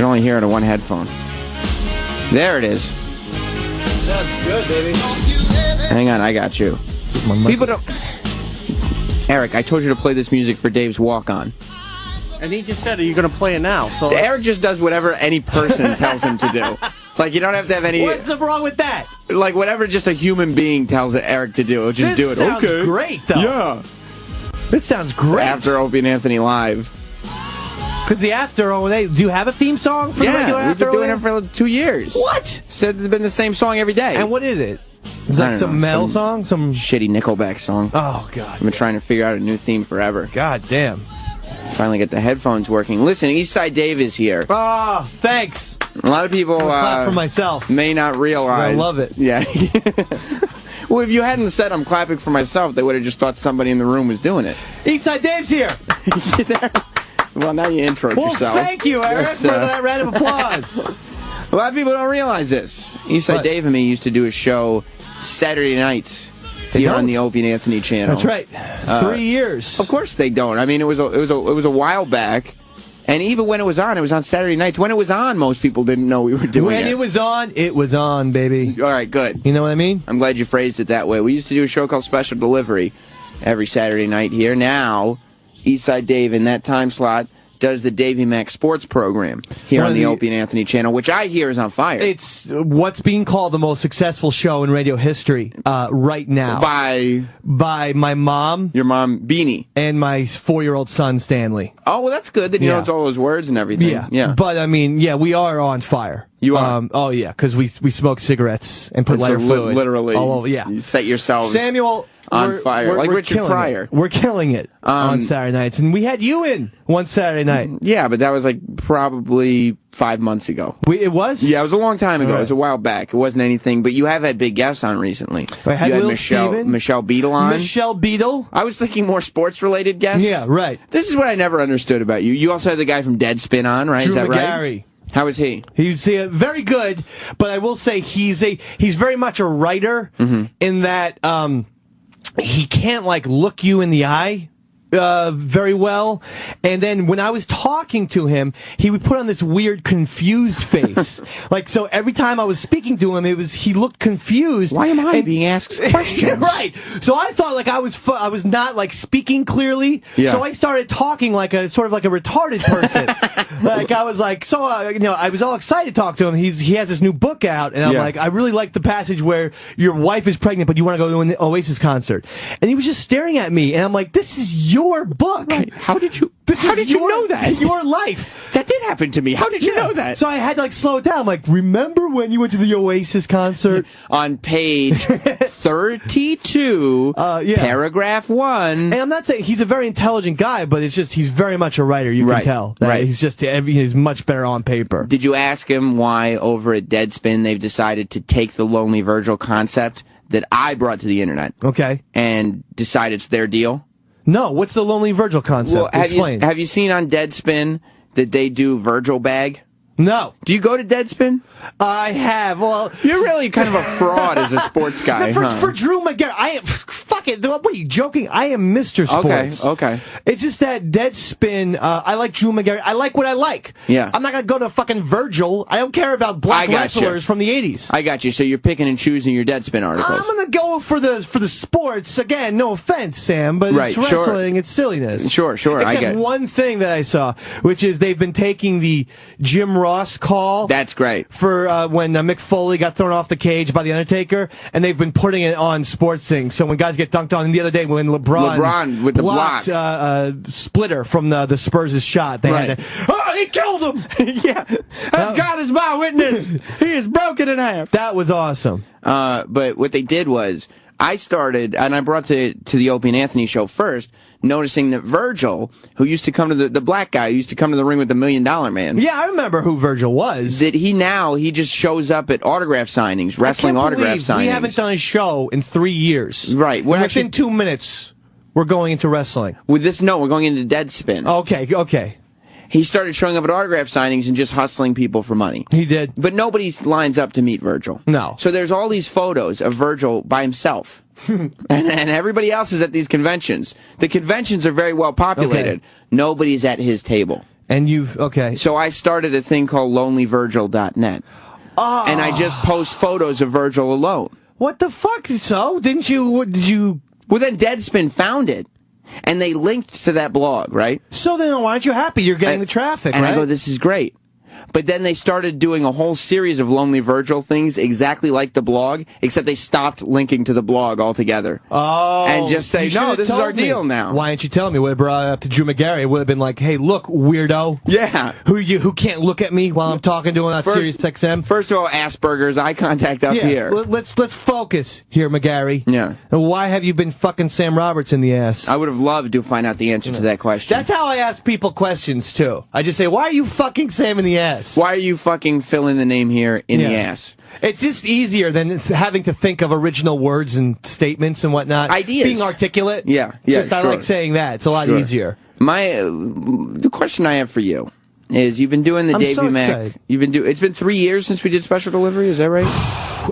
can only hear it on one headphone. There it is. That's good, baby. Hang on, I got you. People don't... Eric, I told you to play this music for Dave's walk-on. And he just said, "Are you going to play it now?" So Eric just does whatever any person tells him to do. Like, you don't have to have any... What's wrong with that? Like, whatever just a human being tells Eric to do, just do it. Sounds okay. great, though. Yeah. This sounds great. After Opie and Anthony Live. Because the After O&A, do you have a theme song for the regular we've After been doing O&A? it for 2 years. What? It's been the same song every day. And what is it? Is that some metal song? Some shitty Nickelback song. Oh, God. I've been trying to figure out a new theme forever. God damn. Finally get the headphones working. Listen, Eastside Dave is here. Oh, thanks. A lot of people clap for myself. May not realize. I love it. Yeah. Well, if you hadn't said I'm clapping for myself, they would have just thought somebody in the room was doing it. Eastside Dave's here. Well, now you introed yourself. Well, thank you, Eric, for that round of applause. A lot of people don't realize this. Eastside Dave and me used to do a show Saturday nights here on the Opie and Anthony channel. That's right. 3 years. Of course they don't. I mean, it was a while back, and even when it was on Saturday nights. When it was on, most people didn't know we were doing it. When it was on, baby. All right, good. You know what I mean? I'm glad you phrased it that way. We used to do a show called Special Delivery every Saturday night here. Now, Eastside Dave in that time slot does the Davey Mac Sports program here on the Opie and Anthony channel, which I hear is on fire. It's what's being called the most successful show in radio history right now. By my mom. Your mom, Beanie. And my 4-year-old son, Stanley. Oh, well, that's good that he knows all those words and everything. Yeah. But, I mean, we are on fire. You are? Oh, yeah, because we smoke cigarettes and put lighter fluid. Literally. All over, yeah. You set yourselves Samuel... on fire, like Richard Pryor. We're killing it on Saturday nights, and we had you in one Saturday night. Yeah, but that was like probably 5 months ago. It was? Yeah, it was a long time ago. It was a while back. It wasn't anything, but you have had big guests on recently. I had you had Will Michelle Beadle on. Michelle Beadle? I was thinking more sports-related guests. Yeah, right. This is what I never understood about you. You also had the guy from Deadspin on, right? Drew is that McGarry. Right? How is he? He's very good, but I will say he's very much a writer in that he can't look you in the eye very well. And then when I was talking to him, he would put on this weird confused face. So every time I was speaking to him, he looked confused. Why am I being asked questions? Right. So I thought I was not speaking clearly. Yeah. So I started talking like a retarded person. I was I was all excited to talk to him. He has this new book out, and I'm I really like the passage where your wife is pregnant, but you want to go to an Oasis concert. And he was just staring at me, and I'm like, this is your book. Right. How did you know that? Your life. That did happen to me. How did you know that? So I had to slow it down. Remember when you went to the Oasis concert? On page 32, paragraph 1. And I'm not saying he's a very intelligent guy, but it's just he's very much a writer. You can tell. Right. He's much better on paper. Did you ask him why over at Deadspin they've decided to take the Lonely Virgil concept that I brought to the internet? Okay. And decide it's their deal? No, what's the Lonely Virgil concept? Well, Explain. Have you seen on Deadspin that they do Virgil bag? No. Do you go to Deadspin? I have. Well, you're really kind of a fraud as a sports guy, for Drew McGarry, I am. Fuck it. What are you joking? I am Mr. Sports. Okay. It's just that Deadspin. I like Drew McGarry. I like what I like. Yeah. I'm not gonna go to fucking Virgil. I don't care about black wrestlers from the '80s. I got you. So you're picking and choosing your Deadspin articles. I'm gonna go for the sports again. No offense, Sam, but it's wrestling. It's silliness. Sure. I get one thing that I saw, which is they've been taking the Jim Ross call. That's great. For when Mick Foley got thrown off the cage by The Undertaker, and they've been putting it on sports things. So when guys get dunked on, and the other day when LeBron with the blocked Splitter from the Spurs' shot, they had to, he killed him! Yeah. God is my witness. He is broken in half. That was awesome. But what they did was, I started, and I brought to the Opie and Anthony show first, noticing that Virgil, who used to come to the black guy, who used to come to the ring with the $1 Million Man. Yeah, I remember who Virgil was. That he just shows up at autograph signings, wrestling autograph signings. We haven't done a show in 3 years. Right. Within 2 minutes, we're going into wrestling. With this, we're going into Deadspin. Okay. He started showing up at autograph signings and just hustling people for money. He did. But nobody lines up to meet Virgil. No. So there's all these photos of Virgil by himself. and everybody else is at these conventions. The conventions are very well populated. Okay. Nobody's at his table. And okay. So I started a thing called lonelyvirgil.net. Oh. And I just post photos of Virgil alone. What the fuck? So? Did you... Well, then Deadspin found it. And they linked to that blog, right? So then why aren't you happy? You're getting the traffic, and right? I go, this is great. But then they started doing a whole series of Lonely Virgil things exactly like the blog, except they stopped linking to the blog altogether. Oh. And just say, no, this is our deal now. Why didn't you tell me? Would have brought it up to Drew McGarry. It would have been like, hey, look, weirdo. Yeah. Who can't look at me while I'm talking to him on Sirius XM? First of all, Asperger's, eye contact up here. Let's focus here, McGarry. Yeah. And why have you been fucking Sam Roberts in the ass? I would have loved to find out the answer to that question. That's how I ask people questions, too. I just say, why are you fucking Sam in the ass? Why are you fucking fill in the name here in the ass? It's just easier than having to think of original words and statements and whatnot. Ideas. Being articulate. Yeah, I like saying that. It's a lot easier. The question I have for you is, you've been doing the Davey Mac. It's been 3 years since we did Special Delivery. Is that right?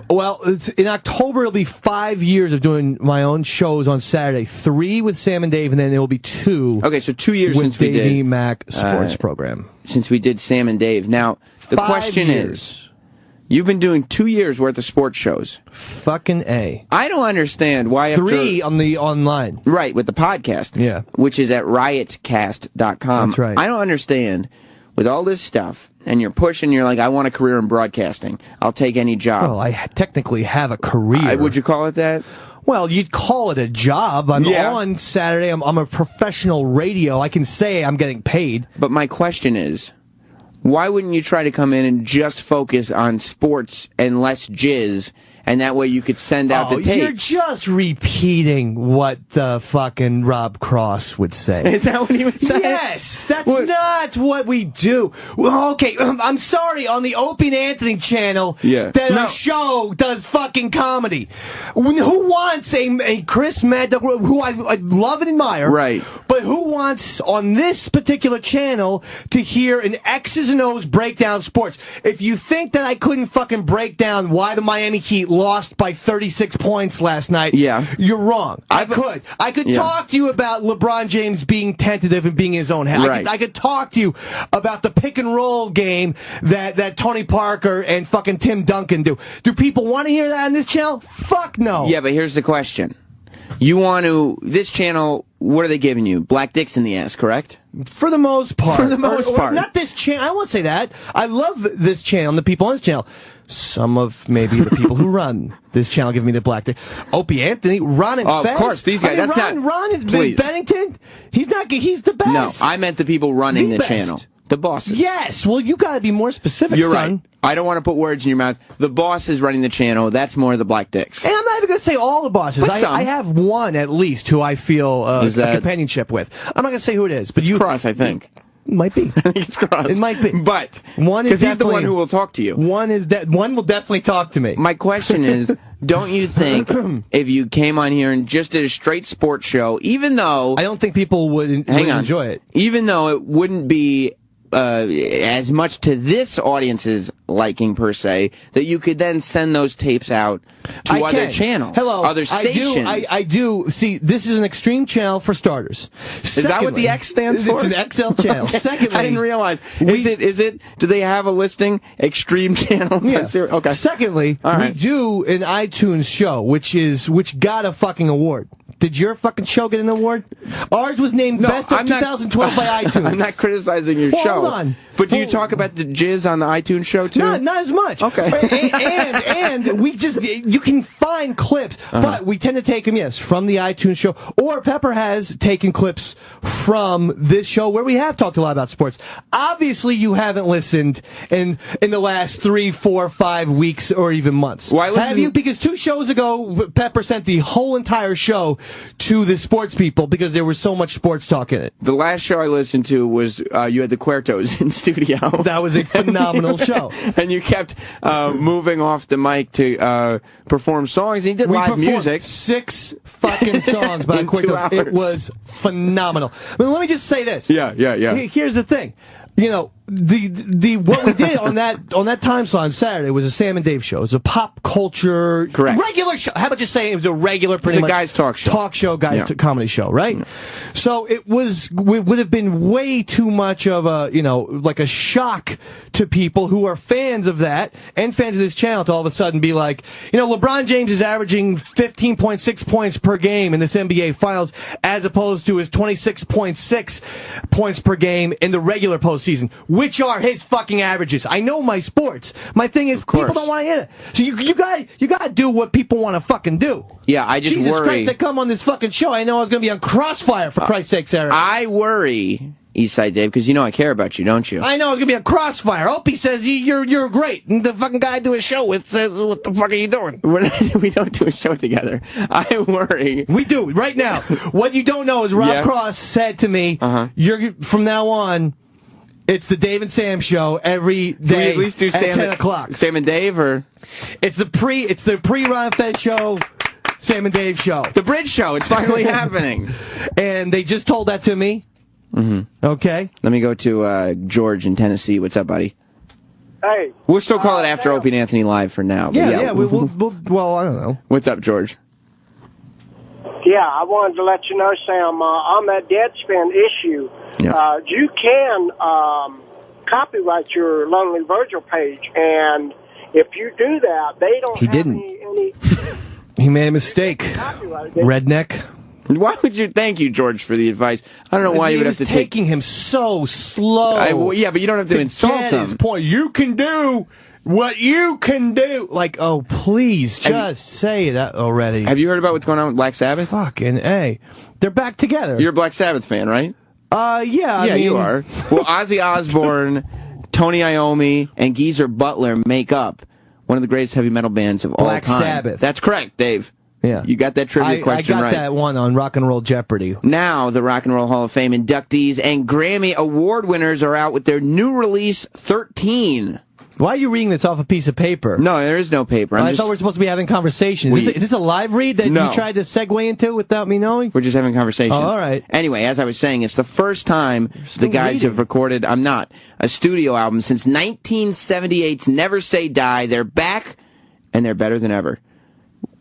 Well, in October it'll be 5 years of doing my own shows on Saturday. 3 with Sam and Dave, and then it will be 2. Okay, so 2 years since we did Davey Mac sports program. Since we did Sam and Dave. Now the question is, you've been doing 2 years worth of sports shows. Fucking A. I don't understand why 3 on the online. Right, with the podcast. Yeah. Which is at riotcast.com. That's right. I don't understand, with all this stuff, and you're pushing, you're like, I want a career in broadcasting. I'll take any job. Well, I technically have a career. Would you call it that? Well, you'd call it a job. I'm on Saturday. I'm a professional radio. I can say I'm getting paid. But my question is, why wouldn't you try to come in and just focus on sports and less jizz, and that way you could send out the tapes? You're just repeating what the fucking Rob Cross would say. Is that what he would say? Yes, that's not what we do. Well, okay, I'm sorry, on the Opie and Anthony channel, that our show does fucking comedy. Who wants a Chris Maddox, who I love and admire, right? But who wants, on this particular channel, to hear an X's and O's breakdown of sports? If you think that I couldn't fucking break down why the Miami Heat lost by 36 points last night, you're wrong. I could talk to you about LeBron James being tentative and being in his own head. Right. I could talk to you about the pick and roll game that Tony Parker and fucking Tim Duncan do. Do people want to hear that on this channel? Fuck no. Yeah, but here's the question. You want to, this channel, what are they giving you? Black dicks in the ass, correct? For the most part. For the most part. Not this channel. I won't say that. I love this channel and the people on this channel. Some of maybe the people who run this channel give me the black dick. Opie Anthony, Ron and Fez. Of course, these guys. Ron Bennington. He's the best. No, I meant the people running the channel. The bosses. Yes. Well, you got to be more specific, You're son. right. I don't want to put words in your mouth. The boss is running the channel. That's more the black dicks. And I'm not even going to say all the bosses. I have one at least who I feel a companionship with. I'm not going to say who it is, but it's Cross, I think. It might be. I think it's Cross. It might be. But one is he's the one who will talk to you. One will definitely talk to me. My question is, don't you think if you came on here and just did a straight sports show, even though I don't think people would enjoy it, even though it wouldn't be as much to this audience's liking per se, that you could then send those tapes out to other channels, other stations. I do. See, this is an extreme channel for starters. Is that what the X stands for? It's an XL channel. Okay. Secondly, I didn't realize. Is it? Do they have a listing? Extreme channels. Yeah. Okay. Secondly, we do an iTunes show, which got a fucking award. Did your fucking show get an award? Ours was named Best of 2012 by iTunes. I'm not criticizing your show. Hold on. But do you talk about the jizz on the iTunes show too? Not as much. Okay. and we just, you can find clips, but we tend to take them, from the iTunes show. Or Pepper has taken clips from this show where we have talked a lot about sports. Obviously, you haven't listened in the last 3, 4, 5 weeks or even months. Well, have you? Because 2 shows ago, Pepper sent the whole entire show to the sports people because there was so much sports talk in it. The last show I listened to was you had the Cuertos in studio. That was a phenomenal show. And you kept moving off the mic to perform songs. And you did live music. 6 fucking songs by Cuertos. It was phenomenal. But let me just say this. Yeah. Here's the thing. what we did on that time slot on Saturday was a Sam and Dave show. It was a pop culture regular show. How about just saying it was a regular, pretty much guys talk show, comedy show, right? Yeah. So it would have been way too much of a like a shock to people who are fans of that and fans of this channel to all of a sudden be like, LeBron James is averaging 15.6 points per game in this NBA Finals as opposed to his 26.6 points per game in the regular postseason, which are his fucking averages. I know my sports. My thing is, people don't want to hear it. So you gotta do what people want to fucking do. Yeah, I just Jesus worry. Christ, they come on this fucking show. I know I was going to be on Crossfire, for Christ's sake, Sarah. I worry, Eastside Dave, because I care about you, don't you? I know I was going to be on Crossfire. Opie says you're great. And the fucking guy I do a show with says, what the fuck are you doing? We don't do a show together. I worry. We do, right now. What you don't know is Rob Cross said to me, you're from now on, it's the Dave and Sam show every day. We at least do at 10 o'clock. Sam and Dave, or it's the pre-Ron Fed show. Sam and Dave show. The Bridge show. It's finally happening. And they just told that to me. Okay. Let me go to George in Tennessee. What's up, buddy? Hey. We'll still call it After Opie and Anthony Live for now. Yeah. Well, I don't know. What's up, George? Yeah, I wanted to let you know, Sam, on that Deadspin issue, you can copyright your Lonely Virgil page, and if you do that, they don't have any He made a mistake. Redneck. Why would you? Thank you, George, for the advice. I don't know why you would have to taking him so slow. Yeah, but you don't have to insult him. His point. You can do what you can do. Like, oh, please, just say it already. Have you heard about what's going on with Black Sabbath? Fucking A. They're back together. You're a Black Sabbath fan, right? Yeah. I mean, you are. Well, Ozzy Osbourne, Tony Iommi, and Geezer Butler make up one of the greatest heavy metal bands of all time. Black Sabbath. That's correct, Dave. Yeah. You got that trivia question right. I got that one on Rock and Roll Jeopardy. Now, the Rock and Roll Hall of Fame inductees and Grammy Award winners are out with their new release, 13. Why are you reading this off a piece of paper? No, there is no paper. I thought we were supposed to be having conversations. Is this a live read that you tried to segue into without me knowing? We're just having conversations. Oh, all right. Anyway, as I was saying, it's the first time the guys have recorded, a studio album since 1978's Never Say Die. They're back, and they're better than ever.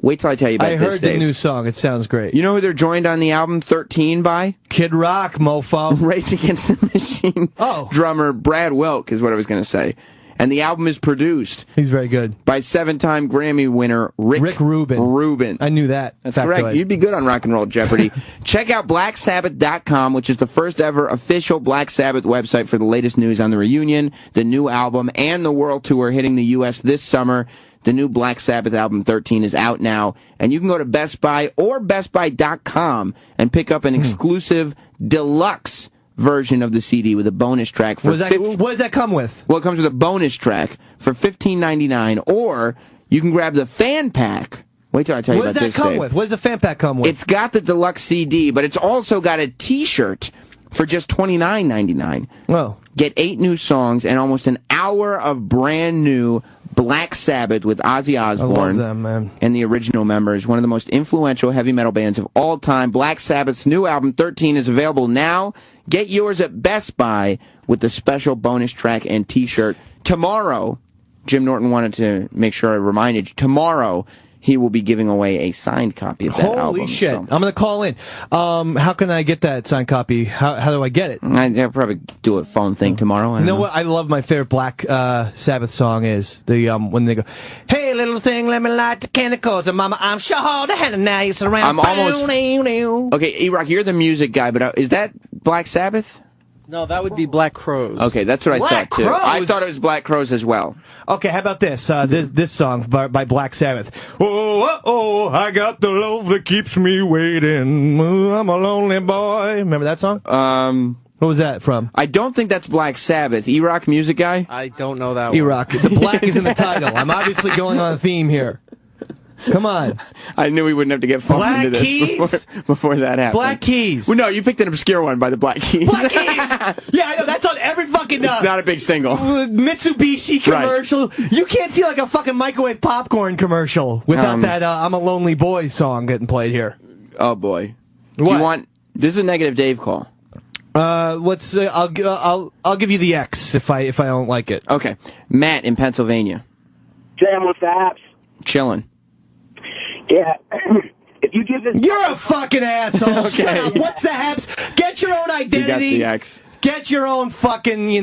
Wait till I tell you about this, I heard the Dave. new song. It sounds great. You know who they're joined on the album 13 by? Kid Rock, mofo. Rage Against the Machine drummer Brad Wilk is what I was going to say. And the album is produced. He's very good. By 7-time Grammy winner Rick Rubin. I knew that. That's correct. You'd be good on Rock and Roll Jeopardy. Check out BlackSabbath.com, which is the first ever official Black Sabbath website for the latest news on the reunion, the new album, and the world tour hitting the U.S. this summer. The new Black Sabbath album 13 is out now, and you can go to Best Buy or BestBuy.com and pick up an exclusive deluxe version of the CD with a bonus track for what does that come with? Well, it comes with a bonus track for $15.99, or you can grab the fan pack. Wait till I tell you about this, Dave. What does that come with? What does the fan pack come with? It's got the deluxe CD, but it's also got a T-shirt for just $29.99. Well, get 8 new songs and almost an hour of brand new Black Sabbath with Ozzy Osbourne. I love them, man. And the original members, one of the most influential heavy metal bands of all time. Black Sabbath's new album 13 is available now. Get yours at Best Buy with the special bonus track and T-shirt. Tomorrow, Jim Norton wanted to make sure I reminded you, tomorrow he will be giving away a signed copy of that album. Holy shit. So. I'm going to call in. How can I get that signed copy? How do I get it? I'll probably do a phone thing tomorrow. You know what? I love my favorite Black Sabbath song is the when they go, "Hey, little thing, let me light the candles, and mama, I'm sure the hand now you surround." I'm almost... Okay, E-Rock, you're the music guy, but is that Black Sabbath? No, that would be Black Crowes. Okay, that's what I thought, too. Crows? I thought it was Black Crowes as well. Okay, how about this? This song by Black Sabbath. Oh, I got the love that keeps me waiting. I'm a lonely boy. Remember that song? What was that from? I don't think that's Black Sabbath. E-Rock, music guy? I don't know that one. E-Rock. The black is in the title. I'm obviously going on a theme here. Come on. I knew we wouldn't have to get phone into this before that happened. Black Keys. Well, no, you picked an obscure one by the Black Keys. Black Keys! Yeah, I know. That's on every fucking... It's not a big single. Mitsubishi commercial. Right. You can't see like a fucking microwave popcorn commercial without that I'm a Lonely Boy song getting played here. Oh, boy. What? Do you want... This is a Negative Dave call. I'll give you the X if I don't like it. Okay. Matt in Pennsylvania. Jam with the apps. Chilling. Yeah. If you give this... You're a fucking asshole. Okay. Shut up. What's the haps? Get your own identity. You got the X. Get your own fucking,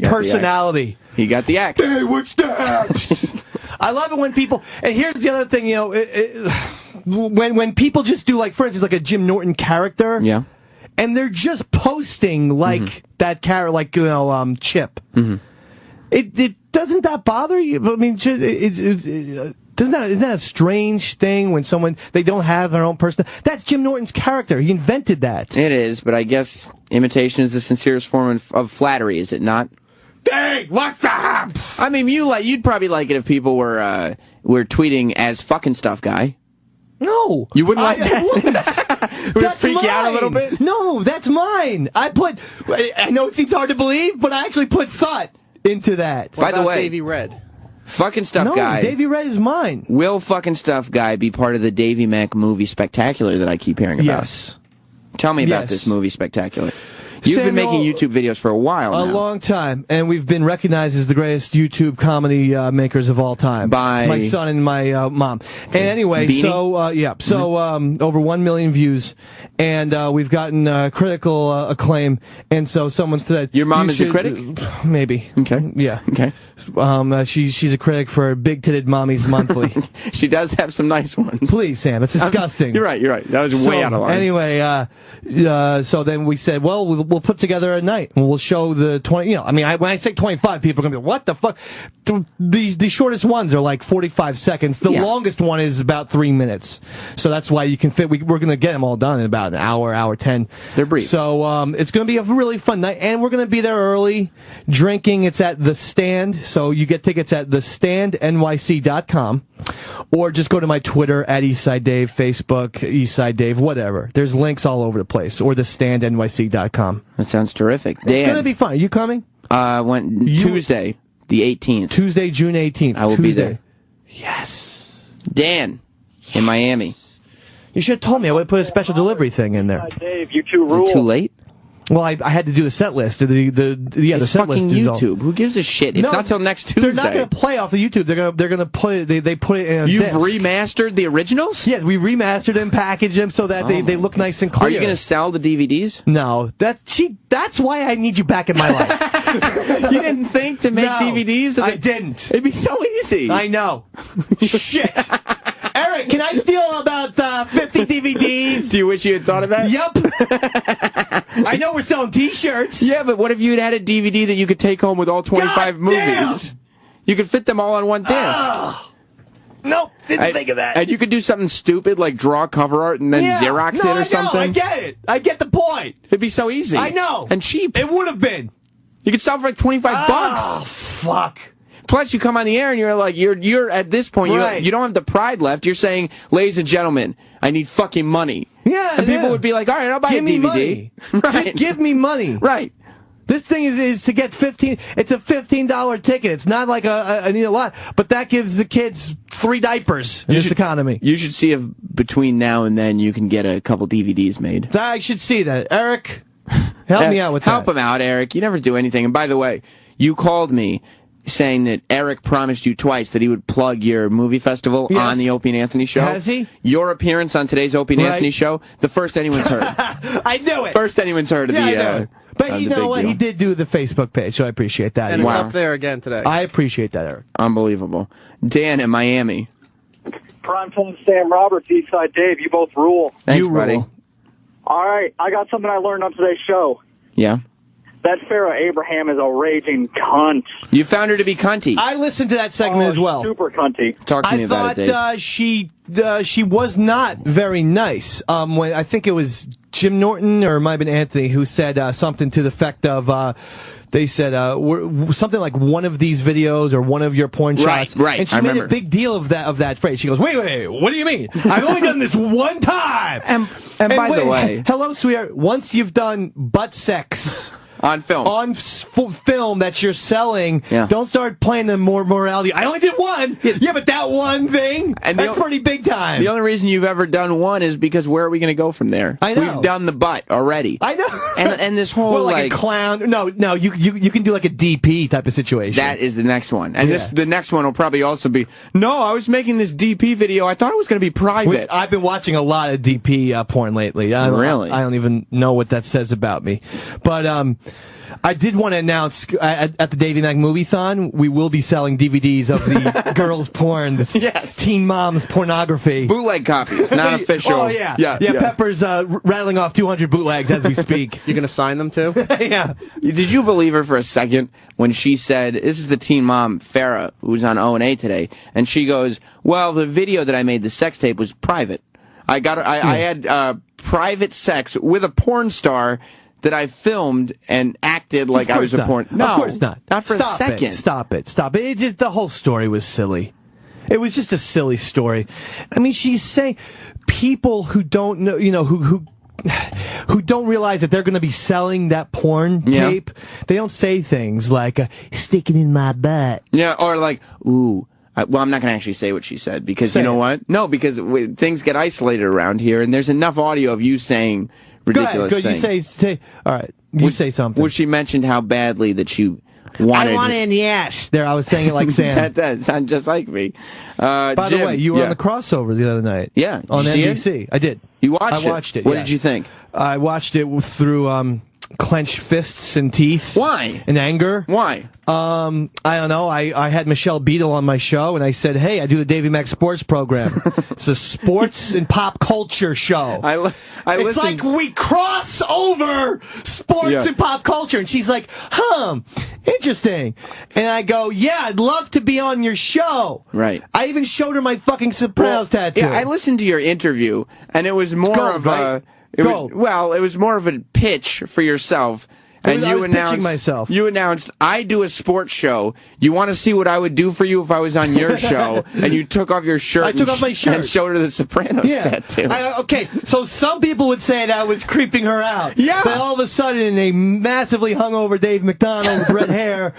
personality. He got the X. Hey, what's the haps? I love it when people... And here's the other thing, when people just do, like, for instance, like a Jim Norton character... Yeah. And they're just posting like that character, like Chip. Mm-hmm. It doesn't that bother you? I mean, isn't that a strange thing when they don't have their own person? That's Jim Norton's character. He invented that. It is, but I guess imitation is the sincerest form of flattery, is it not? Dang, what's the haps? I mean, you'd probably like it if people were tweeting as fucking stuff guy. No. You wouldn't like that? I wouldn't. Would it freak you out a little bit? No, that's mine. I know it seems hard to believe, but I actually put thought into that. By the way, Davy Red. Fucking stuff guy. Davy Red is mine. Will fucking stuff guy be part of the Davy Mac movie spectacular that I keep hearing about? Yes. Tell me about this movie spectacular. You've been making YouTube videos for a while now. A long time, and we've been recognized as the greatest YouTube comedy makers of all time by my son and my mom. And anyway, Beanie? so over 1 million views, and we've gotten critical acclaim. And so someone said, "Your mom is a critic?" Maybe. Okay. Yeah. Okay. She's a critic for Big Titted Mommies Monthly. She does have some nice ones. Please, Sam, it's disgusting. You're right. That was way out of line. Anyway, so then we said, well, we'll put together a night and we'll show the 20. When I say 25, people are gonna be, what the fuck? The shortest ones are like 45 seconds. The longest one is about 3 minutes. So that's why you can fit. We're gonna get them all done in about an hour 10. They're brief. So it's gonna be a really fun night, and we're gonna be there early, drinking. It's at The Stand. So you get tickets at thestandnyc.com, or just go to my Twitter at Eastside Dave, Facebook Eastside Dave, whatever. There's links all over the place, or thestandnyc.com. That sounds terrific. Dan, it's gonna be fun. Are you coming? Tuesday, the 18th. Tuesday, June 18th. I will be there. Yes. Dan, in Miami. You should have told me. I would have put a special delivery thing in there. Dave, you two rule. Is it too late? Well, I had to do the set list. The set list fucking is YouTube. Who gives a shit? It's not till next Tuesday. They're not going to play off the YouTube. They're going to put it. They put it in a You've disc. remastered the originals? Yeah, we remastered them, packaged them so that they look nice and clear. Are you going to sell the DVDs? No. That's why I need you back in my life. You didn't think to make DVDs? I didn't. It'd be so easy. I know. Shit. Eric, can I steal about 50 DVDs? Do you wish you had thought of that? Yep. I know we're selling T-shirts. Yeah, but what if you'd had a DVD that you could take home with all 25 movies? Damn. You could fit them all on one disc. Nope, didn't think of that. And you could do something stupid like draw cover art and then Xerox it or something. I get it. I get the point. It'd be so easy. I know. And cheap. It would have been. You could sell for like 25 bucks. Oh, fuck. Plus, you come on the air and you're like, you're at this point, you don't have the pride left. You're saying, ladies and gentlemen, I need fucking money. Yeah, and people would be like, all right, I'll buy a DVD. Me money. Right. Just give me money. Right. This thing is to get 15. It's a $15 ticket. It's not like I need a lot, but that gives the kids 3 diapers in this economy. You should see if between now and then you can get a couple DVDs made. I should see that. Eric, help me out with that. Help him out, Eric. You never do anything. And by the way, you called me saying that Eric promised you twice that he would plug your movie festival on the Opie and Anthony show. Has he? Your appearance on today's Opie and Anthony show, the first anyone's heard. I knew it. First anyone's heard of the But you know what? He did do the Facebook page, so I appreciate that. And it's up there again today. I appreciate that, Eric. Unbelievable. Dan in Miami. Primetime Sam Roberts, Eastside Dave, you both rule. Thanks, buddy. All right, I got something I learned on today's show. Yeah? That Farrah Abraham is a raging cunt. You found her to be cunty. I listened to that segment as well. Super cunty. Talk to me about it, Dave. I thought she was not very nice. When I think it was Jim Norton or it might have been Anthony who said something to the effect of they said something like one of these videos or one of your porn shots. Right. And she made a big deal of that phrase. She goes, wait, what do you mean? I've only done this one time. And by the way, hello, sweetheart. Once you've done butt sex On film. On film that you're selling. Yeah. Don't start playing the more morality. I only did one. Yeah, but that one thing, that's pretty big time. The only reason you've ever done one is because where are we going to go from there? I know. We've done the butt already. I know. And this whole well, like a clown. No, you can do like a DP type of situation. That is the next one. And the next one will probably also be, no, I was making this DP video. I thought it was going to be private. I've been watching a lot of DP porn lately. Really? I don't even know what that says about me. But I did want to announce at the Davey Mac Movie-thon, we will be selling DVDs of the girls' porn, the teen moms pornography. Bootleg copies, not official. Oh, yeah. Pepper's rattling off 200 bootlegs as we speak. You're going to sign them, too? Yeah. Did you believe her for a second when she said, this is the teen mom, Farrah, who's on O&A today, and she goes, well, the video that I made, the sex tape, was private. I had private sex with a porn star that I filmed and acted like I was a porn. No, of course not. Not for a second. Stop it. The whole story was silly. It was just a silly story. I mean, she's saying people who don't know, who don't realize that they're going to be selling that porn tape. They don't say things like "stick it in my butt." Yeah, or like, ooh. Well, I'm not going to actually say what she said because you know what? No, because things get isolated around here, and there's enough audio of you saying ridiculous things. You say, all right, say something. Well, she mentioned how badly that you wanted. I want it in the ass. There, I was saying it like Sam. That does sound just like me. By the way, you were on the crossover the other night. Yeah, on NBC. I did. You watched it? I watched it. What did you think? I watched it through clenched fists and teeth. Why? In anger. Why? I don't know. I had Michelle Beadle on my show, and I said, hey, I do the Davey Mac Sports program. It's a sports and pop culture show. It's like we cross over sports and pop culture. And she's like, interesting. And I go, yeah, I'd love to be on your show. Right. I even showed her my fucking Sopranos tattoo. Yeah, I listened to your interview, and it was more of a... It was more of a pitch for yourself. And I was pitching myself. You announced, I do a sports show. You want to see what I would do for you if I was on your show? And you took off your shirt. I took off my shirt. And showed her the Sopranos tattoo. Okay, so some people would say that I was creeping her out. Yeah. But all of a sudden, a massively hungover Dave McDonald with red hair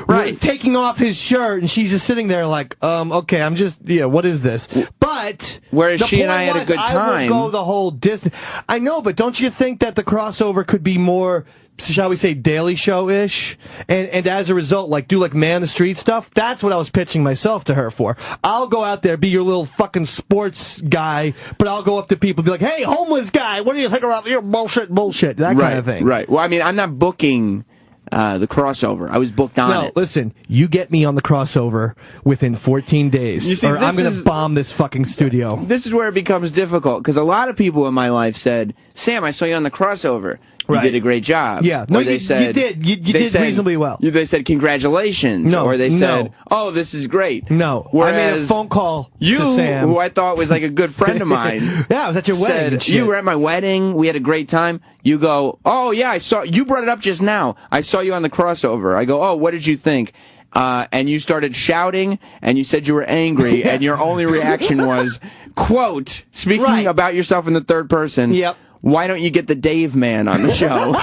was taking off his shirt, and she's just sitting there like, okay, I'm just, what is this? But whereas she and I had a good time. I would go the whole distance. I know, but don't you think that the crossover could be more, shall we say, Daily Show-ish? And as a result, do man the street stuff? That's what I was pitching myself to her for. I'll go out there, be your little fucking sports guy, but I'll go up to people and be like, hey, homeless guy, what do you think about your bullshit, that kind of thing. Right. Well, I mean, I'm not booking the crossover. I was booked on it. Listen, you get me on the crossover within 14 days, or I'm going to bomb this fucking studio. This is where it becomes difficult, because a lot of people in my life said, Sam, I saw you on the crossover. You did a great job. Yeah. No, you did. You did reasonably well. They said, congratulations. No. Or they said, oh, this is great. No. Whereas I made a phone call to Sam, who I thought was like a good friend of mine. Yeah, I was at your wedding. You were at my wedding. We had a great time. You go, oh, yeah, I saw, you brought it up just now. I saw you on the crossover. I go, oh, what did you think? And you started shouting, and you said you were angry, and your only reaction was, quote, speaking about yourself in the third person. Yep. Why don't you get the Dave Man on the show?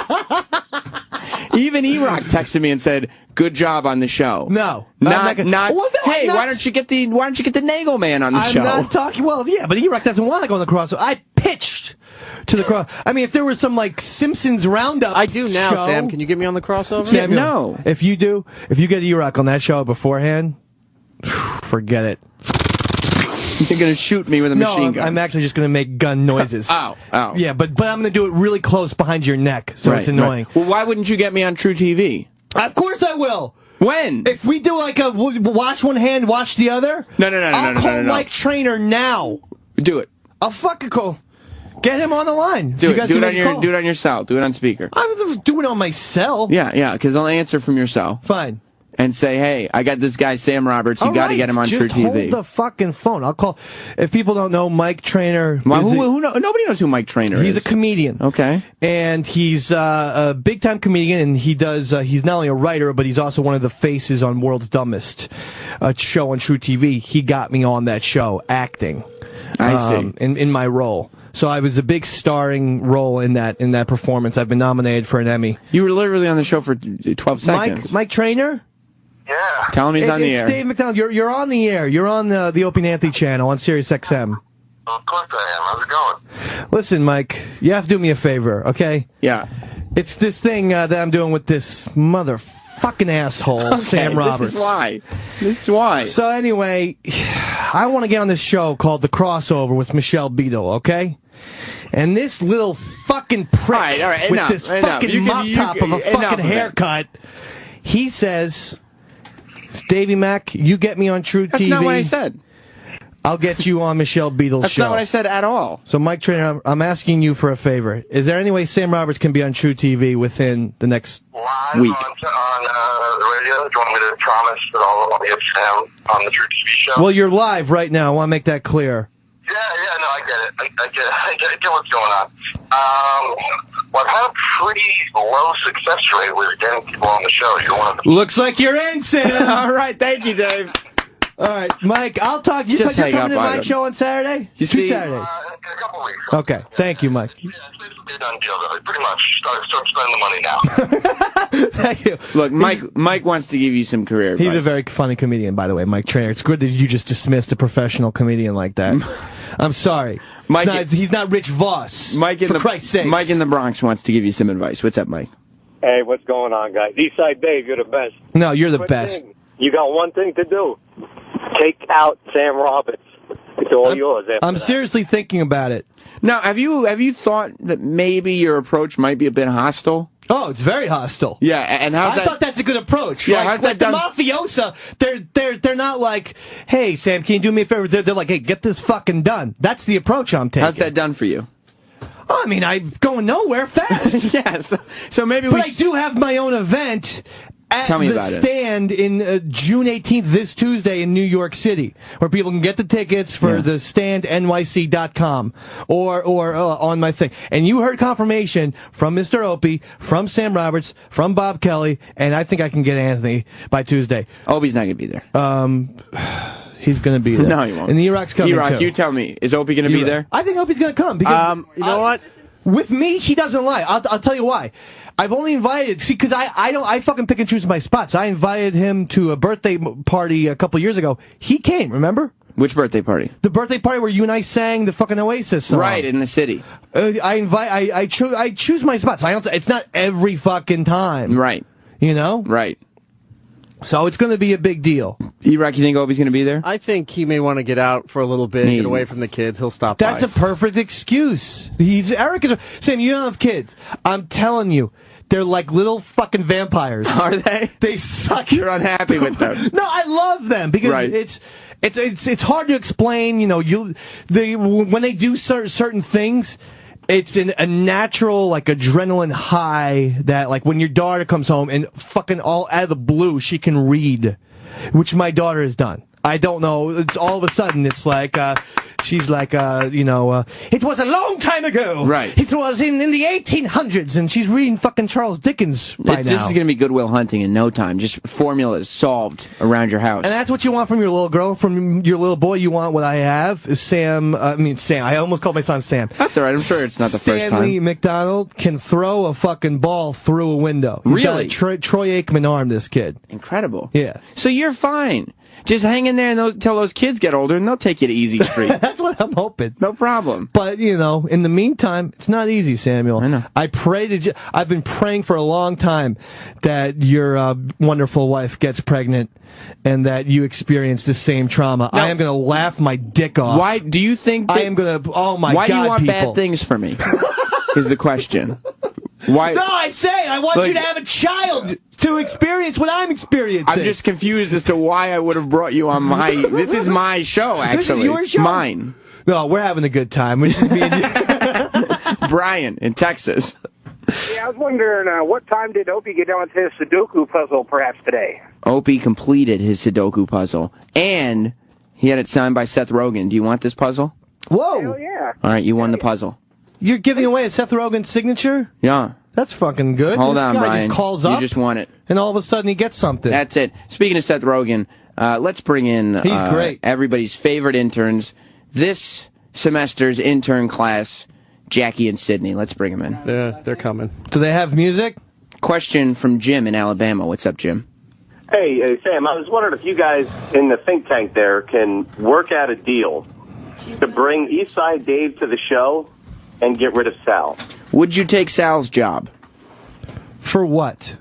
Even E-Rock texted me and said, "Good job on the show." No, not. Hey, why don't you get the Nagel Man on the show? I'm not talking. Well, yeah, but E-Rock doesn't want to go on the crossover. I pitched to the cross. I mean, if there was some Simpsons Roundup, I do now. Show, Sam, can you get me on the crossover? Samuel, no. If you get E-Rock on that show beforehand, forget it. You're going to shoot me with a machine gun. I'm actually just going to make gun noises. Oh. Yeah, but I'm going to do it really close behind your neck, so it's annoying. Well, why wouldn't you get me on True TV? Of course I will. When? If we do a wash one hand, wash the other. No. I'll call Mike Trainer now. Do it. I'll fucking call. Get him on the line. Do it on your cell. Do it on speaker. I'm doing it on my cell. Yeah, because I'll answer from your cell. Fine. And say, hey, I got this guy, Sam Roberts. You got to get him on True TV. Just hold the fucking phone. I'll call. If people don't know, Mike Trainer. Nobody knows who Mike Trainer is. He's a comedian. Okay. And he's a big-time comedian, and he does. He's not only a writer, but he's also one of the faces on World's Dumbest, a show on True TV. He got me on that show acting. I see. In my role. So I was a big starring role in that performance. I've been nominated for an Emmy. You were literally on the show for 12 seconds. Mike Trainer? Yeah. Tell him he's on the air. It's Dave McDonald. You're on the air. You're on the Opie and Anthony channel on Sirius XM. Of course I am. How's it going? Listen, Mike, you have to do me a favor, okay? Yeah. It's this thing that I'm doing with this motherfucking asshole, Sam Roberts. This is why. So anyway, I want to get on this show called The Crossover with Michelle Beadle, okay? And this little fucking prick all right, with enough, this fucking mop top of a fucking haircut, he says, Davey Mack, you get me on True TV. That's not what I said. I'll get you on Michelle Beadle's That's show. not what I said at all. So, Mike Trainer, I'm asking you for a favor. Is there any way Sam Roberts can be on True TV within the next week? On the radio? Do you want me to promise that I'll get Sam on the True TV show? Well, you're live right now. I want to make that clear. Yeah, no, I get it. I get what's going on. Well, I've had a pretty low success rate with getting people on the show. You're one of the... Looks like you're in, Sam. All right, thank you, Dave. All right, Mike, I'll talk to you. Just You're hang coming up to on my him. show on Saturday? You 2 see- Saturdays. in a couple weeks. Okay, thank you, Mike. Yeah, it's basically a done deal, though. Pretty much. Start spending the money now. Thank you. Look, Mike wants to give you some career advice. He's a very funny comedian, by the way, Mike Trainer. It's good that you just dismissed a professional comedian like that. I'm sorry. Mike- he's not Rich Voss. For Christ's sake. Mike in the Bronx wants to give you some advice. What's up, Mike? Hey, what's going on, guys? Eastside Dave, you're the best. No, you're the Quick best. thing. You got one thing to do. Take out Sam Roberts. It's all yours after I'm that. seriously thinking about it. Now, have you thought that maybe your approach might be a bit hostile? Oh, it's very hostile. Yeah, and how's I thought that's a good approach. Yeah, like, how's that like the done? mafiosa, they're not like, hey, Sam, can you do me a favor? They're like, hey, get this fucking done. That's the approach I'm taking. How's that done for you? Oh, I mean, I'm going nowhere fast. Yes. So maybe But I do have my own event at Tell me the about it. Stand in June 18th, this Tuesday in New York City, where people can get the tickets for the standnyc.com or on my thing. And you heard confirmation from Mr. Opie, from Sam Roberts, from Bob Kelly, and I think I can get Anthony by Tuesday. Opie's not going to be there. He's going to be there. No, he won't. And the E-Rock's coming E-Rock, too. you tell me. Is Opie going to be there? I think Opie's going to come because You know what? with me, he doesn't lie. I'll tell you why. I've only invited, because I fucking pick and choose my spots. I invited him to a birthday party a couple years ago. He came, remember? Which birthday party? The birthday party where you and I sang the fucking Oasis song. Right, in the city. I choose my spots. It's not every fucking time. Right. You know? Right. So it's going to be a big deal. E-Rock, you think Opie's going to be there? I think he may want to get out for a little bit, get away from the kids. He'll stop That's by. a perfect excuse. Eric is Sam. You don't have kids. I'm telling you, they're like little fucking vampires. Are they? They suck. You're unhappy with them. No, I love them because Right. it's hard to explain. You know, when they do certain things. It's a natural, like, adrenaline high that, like, when your daughter comes home and fucking all out of the blue, she can read, which my daughter has done. I don't know. It's all of a sudden, it's like, she's like, it was a long time ago. Right. It was in the 1800s, and she's reading fucking Charles Dickens by now. This is going to be Goodwill Hunting in no time. Just formulas solved around your house. And that's what you want from your little girl, from your little boy. You want what I have is Sam. Sam. I almost called my son Sam. That's all right. I'm sure it's not the first Stanley time. McDonald can throw a fucking ball through a window. He's Really? got a Troy Aikman arm, this kid. Incredible. Yeah. So you're fine. Just hang in there until those kids get older, and they'll take you to Easy Street. That's what I'm hoping. No problem. But, in the meantime, it's not easy, Samuel. I know. I've been praying for a long time that your wonderful wife gets pregnant and that you experience the same trauma. Now, I am going to laugh my dick off. Why do you think that, I am going to, oh my God, why do you want people. bad things for me? Is the question. Why? No, I say I want Look, you to have a child to experience what I'm experiencing. I'm just confused as to why I would have brought you on my... This is my show, actually. This is your show? Mine. No, we're having a good time. It's just me and you. Brian in Texas. Yeah, I was wondering, what time did Opie get done with his Sudoku puzzle perhaps today? Opie completed his Sudoku puzzle, and he had it signed by Seth Rogen. Do you want this puzzle? Whoa. Hell yeah. All right, you won the puzzle. You're giving away a Seth Rogen signature? Yeah. That's fucking good. Hold This on, guy Brian. just calls up, You just won it. and all of a sudden he gets something. That's it. Speaking of Seth Rogen, let's bring in He's great. everybody's favorite interns. This semester's intern class, Jackie and Sydney. Let's bring them in. They're coming. Do they have music? Question from Jim in Alabama. What's up, Jim? Hey, Sam, I was wondering if you guys in the think tank there can work out a deal to bring Eastside Dave to the show and get rid of Sal. Would you take Sal's job? For what?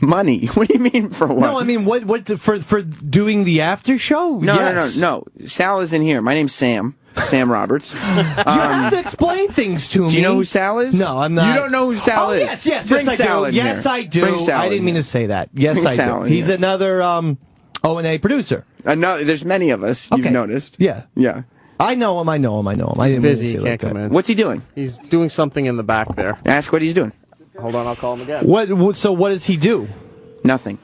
Money. What do you mean for what? No, I mean, what for doing the after show? No. Sal isn't here. My name's Sam. Sam Roberts. You have to explain things to me. Do you know who Sal is? No, I'm not. You don't know who Sal is? Yes, Bring yes, Sal I in do. Yes, here. I do. Bring Sal I didn't in mean here. to say that. Yes, Bring I Sal do. in He's here. another O&A producer. No, there's many of us. You've Okay. noticed. Yeah. Yeah. I know him. I He's didn't busy. mean He to say can't come in. What's he doing? He's doing something in the back there. Ask what he's doing. Hold on, I'll call him again. So what does he do? Nothing.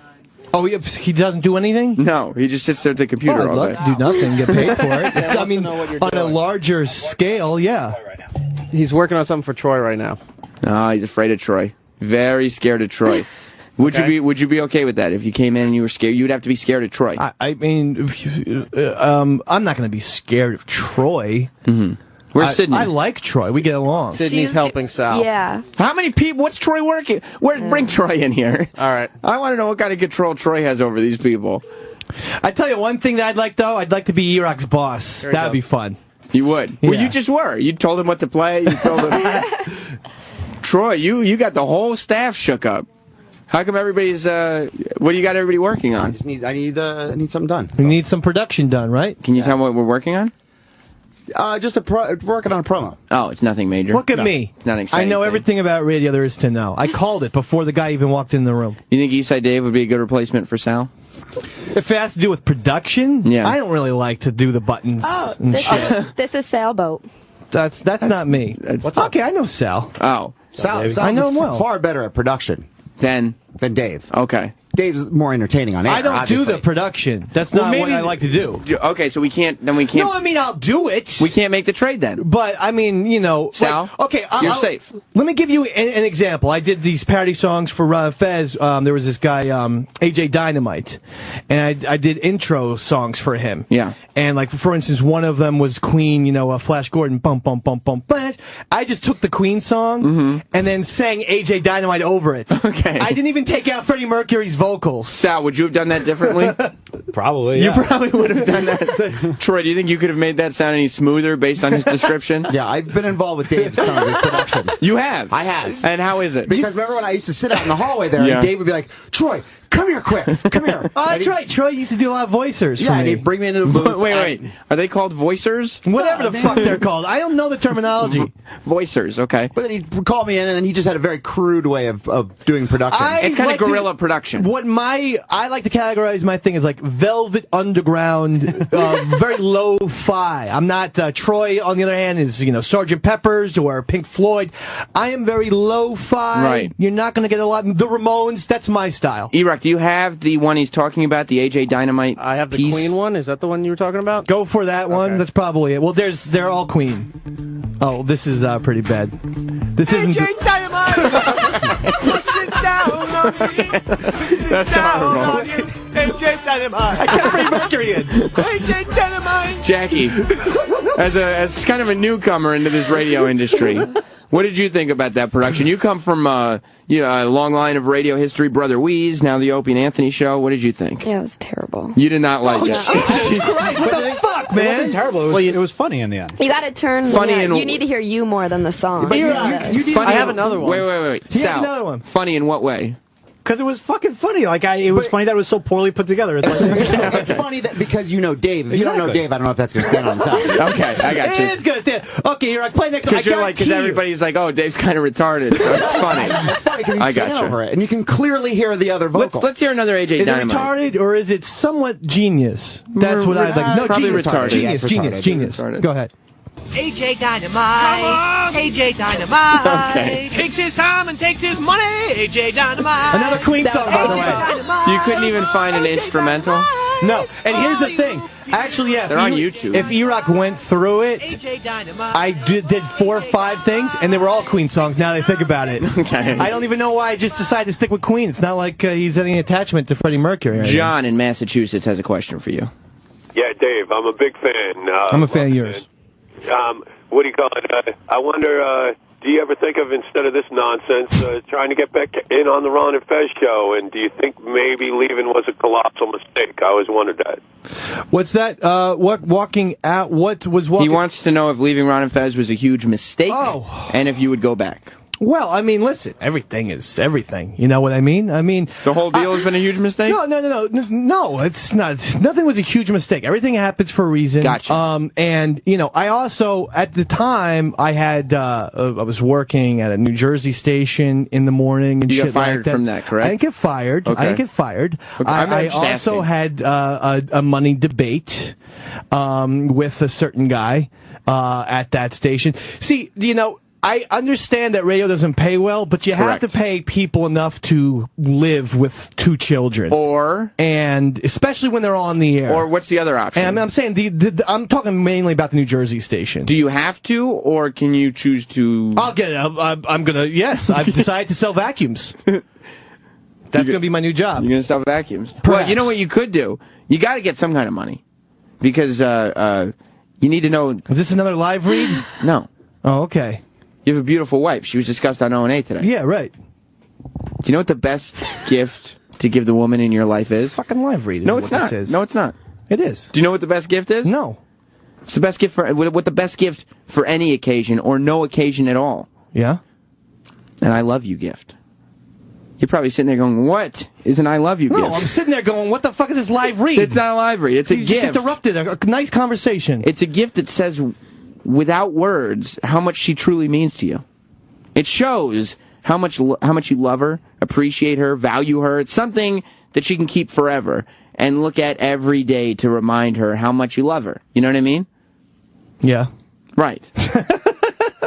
Oh, he doesn't do anything? No, he just sits there at the computer I'd all love day. to do nothing, get paid for it. Yeah, I mean, know what you're on a doing. larger scale, yeah. He's working on something for Troy right now. Oh, he's afraid of Troy. Very scared of Troy. Would you be okay with that if you came in and you were scared? You'd have to be scared of Troy. I mean, I'm not going to be scared of Troy. Mm-hmm. Where's Sydney? I like Troy. We get along. Sydney's helping Sal. Yeah. How many people? What's Troy working? Bring Troy in here. All right. I want to know what kind of control Troy has over these people. I tell you one thing that I'd like, though. I'd like to be E-Rock's boss. There you That'd go. be fun. You would. Yeah. Well, you just were. You told him what to play. You told him. Troy, you got the whole staff shook up. How come everybody's? What do you got everybody working on? I need something done. We need some production done, right? Can you tell me what we're working on? Just working on a promo. Oh, it's nothing major. Look at me. It's not an exciting I know thing. everything about radio there is to know. I called it before the guy even walked in the room. You think Eastside Dave would be a good replacement for Sal? If it has to do with production, Yeah. I don't really like to do the buttons and shit. This is Sailboat. That's not me. What's up? Okay, I know Sal. Oh, Sal's I know him well. far better at production then than Dave. okay. Dave's more entertaining on air. I don't obviously. do the production. That's Well, not what maybe- I like to do. Okay, so we can't. Then we can't. No, I mean, I'll do it. We can't make the trade then. But, I mean, you know. Sal, like, okay, you're safe. Let me give you an example. I did these parody songs for Fez. There was this guy, AJ Dynamite. And I did intro songs for him. Yeah. And, like, for instance, one of them was Queen, you know, Flash Gordon, bum, bum, bum, bum, bum. I just took the Queen song and then sang AJ Dynamite over it. Okay. I didn't even take out Freddie Mercury's vocals. Sal, would you have done that differently? Probably. You probably would have done that. Troy, do you think you could have made that sound any smoother based on his description? Yeah, I've been involved with Dave's some of his production. You have? I have. And how is it? Because remember when I used to sit out in the hallway there, Yeah. and Dave would be like, "Troy, come here quick, come here." Oh, that's right. Troy used to do a lot of voicers Yeah, for and me. he'd bring me into the booth. Wait. Are they called voicers? Whatever the fuck they're called. I don't know the terminology. Voicers, okay. But then he'd call me in, and then he just had a very crude way of doing production. It's kind of like to- guerrilla production. What I like to categorize my thing as like velvet underground, very lo-fi. I'm not Troy. On the other hand, is Sgt. Pepper's or Pink Floyd. I am very lo-fi. Right. You're not going to get a lot. The Ramones. That's my style. E-Rock, do you have the one he's talking about, the AJ Dynamite I have the piece? Queen one. Is that the one you were talking about? Go for that one. Okay. That's probably it. Well, they're all Queen. Oh, this is pretty bad. This isn't. That's horrible. I kept Freddie Mercury in. Jackie, as kind of a newcomer into this radio industry, what did you think about that production? You come from a long line of radio history, Brother Weeze, now the Opie and Anthony show. What did you think? Yeah, it was terrible. You did not like it. What the fuck, It man? wasn't terrible. It was funny in the end. You got to turn. Funny yeah, and- you need to hear you more than the song. But you Funny I have in- another one. Wait. He has Sal, another one. funny in what way? Because it was fucking funny. It was funny that it was so poorly put together. It's like, It's funny that because you know Dave. If you don't know Exactly. Dave, I don't know if that's going to stand on top. Okay, I got you. It is good. Okay, here I play next. Because everybody's like, oh, Dave's kind of retarded. So it's funny. It's funny because I he's singing gotcha. over it, and you can clearly hear the other vocal. Let's hear another AJ Is it Dynamite. retarded or is it somewhat genius? That's what I like. No, Probably genius. retarded. Genius. Yeah, Genius. retarded. Genius. Retarded. Go ahead. AJ Dynamite. AJ Dynamite. Okay. Takes his time and takes his money. AJ Dynamite. Another Queen song, by the way. You couldn't even find an instrumental? No, and here's the thing. Actually, yeah, They're on YouTube. If E-Rock went through it, AJ Dynamite. I did 4 or 5 things, and they were all Queen songs. Now that I think about it, Okay. I don't even know why I just decided to stick with Queen. It's not like he's any attachment to Freddie Mercury. Or anything. John in Massachusetts has a question for you. Yeah, Dave, I'm a big fan. I'm a fan of yours. what do you call it? I wonder, do you ever think of, instead of this nonsense, trying to get back in on the Ron and Fez show? And do you think maybe leaving was a colossal mistake? I always wondered that. What's that? What walking out? What was walking? He wants to know if leaving Ron and Fez was a huge mistake, and if you would go back. Well, I mean, listen, everything is everything. You know what I mean? I mean, the whole deal has been a huge mistake? No, it's not. Nothing was a huge mistake. Everything happens for a reason. Gotcha. And, you know, I also, at the time, I had, I was working at a New Jersey station in the morning and you shit got fired like that. from that, correct? I didn't get fired. Okay. I didn't get fired. Okay. I also had a money debate with a certain guy at that station. See, you know, I understand that radio doesn't pay well, but you have to pay people enough to live with 2 children. And especially when they're on the air. Or what's the other option? And I'm saying, I'm talking mainly about the New Jersey station. Do you have to, or can you choose to? I'll get it. I'm going to, yes, I've decided to sell vacuums. That's going to be my new job. You're going to sell vacuums? Perhaps. Well, you know what you could do? You got to get some kind of money. Because you need to know. Is this another live read? No. Oh, okay. You have a beautiful wife. She was discussed on O&A today. Yeah, right. Do you know what the best gift to give the woman in your life is? Fucking live read. No, it's not. No, it's not. It is. Do you know what the best gift is? No. It's the best gift for what the best gift for any occasion or no occasion at all. Yeah. An I love you gift. You're probably sitting there going, "What is an I love you gift?" No, I'm sitting there going, "What the fuck is this live read?" It's not a live read. It's a gift. Just interrupted a nice conversation. It's a gift that says, without words, how much she truly means to you. It shows how much you love her, appreciate her, value her. It's something that she can keep forever and look at every day to remind her how much you love her. You know what I mean? Yeah. Right.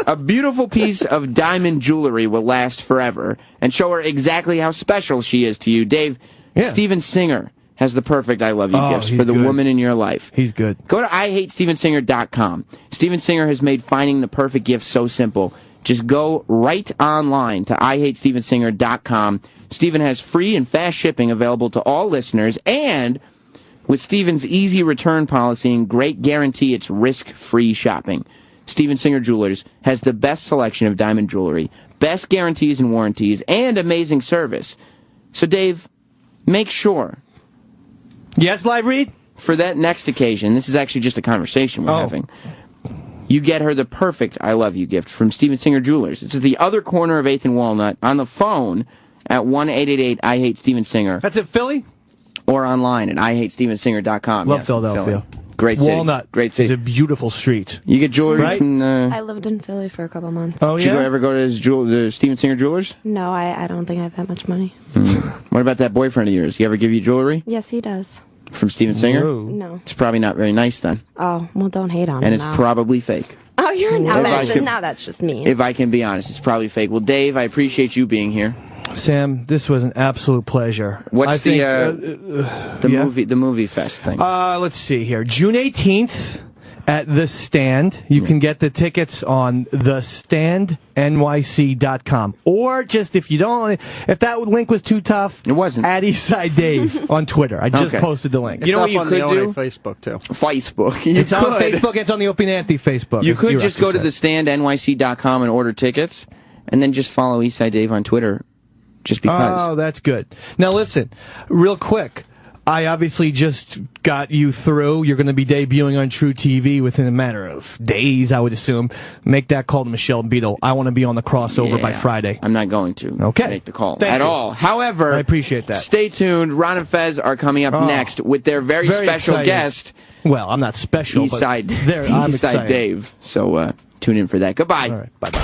A beautiful piece of diamond jewelry will last forever and show her exactly how special she is to you. Dave, Steven Singer has the perfect I love you gifts for the woman in your life. He's good. Go to IHateStevenSinger.com. Steven Singer has made finding the perfect gift so simple. Just go right online to IHateStevenSinger.com. Steven has free and fast shipping available to all listeners, and with Steven's easy return policy and great guarantee, it's risk-free shopping. Steven Singer Jewelers has the best selection of diamond jewelry, best guarantees and warranties, and amazing service. So, Dave, make sure. Yes, live read? For that next occasion, this is actually just a conversation we're having. You get her the perfect I love you gift from Steven Singer Jewelers. It's at the other corner of 8th and Walnut on the phone at 1-888-I-HATE-STEVEN-SINGER. That's in Philly? Or online at IHateStevenSinger.com. Love Philadelphia. Great city. Walnut. Great city. It's a beautiful street. You get jewelry from I lived in Philly for a couple months. Oh, Did you ever go to the Steven Singer Jewelers? No, I don't think I have that much money. What about that boyfriend of yours? You ever give you jewelry? Yes, he does. From Steven Singer? No. It's probably not very nice then. Oh, well, don't hate on him. And it's now. probably fake. Oh, now If that's just mean. If I can be honest, it's probably fake. Well, Dave, I appreciate you being here. Sam, this was an absolute pleasure. What's the movie fest thing? Let's see here. June 18th at The Stand. You can get the tickets on thestandnyc.com. Or just if that link was too tough, it wasn't. At Eastside Dave on Twitter. I just posted the link. You know what you could do? Facebook too. Facebook. It's on Facebook. It's on the Opie and Anthony Facebook. You could just go to thestandnyc.com and order tickets, and then just follow Eastside Dave on Twitter. Just because. Oh, that's good. Now listen, real quick. I obviously just got you through. You're going to be debuting on True TV within a matter of days, I would assume. Make that call to Michelle Beadle. I want to be on the crossover by Friday. I'm not going to make the call Thank at you. all. However, I appreciate that. Stay tuned. Ron and Fez are coming up next with their very special excited. guest. Well, I'm not special. Eastside I'm Eastside excited. Dave. So tune in for that. Goodbye. All right. Bye-bye.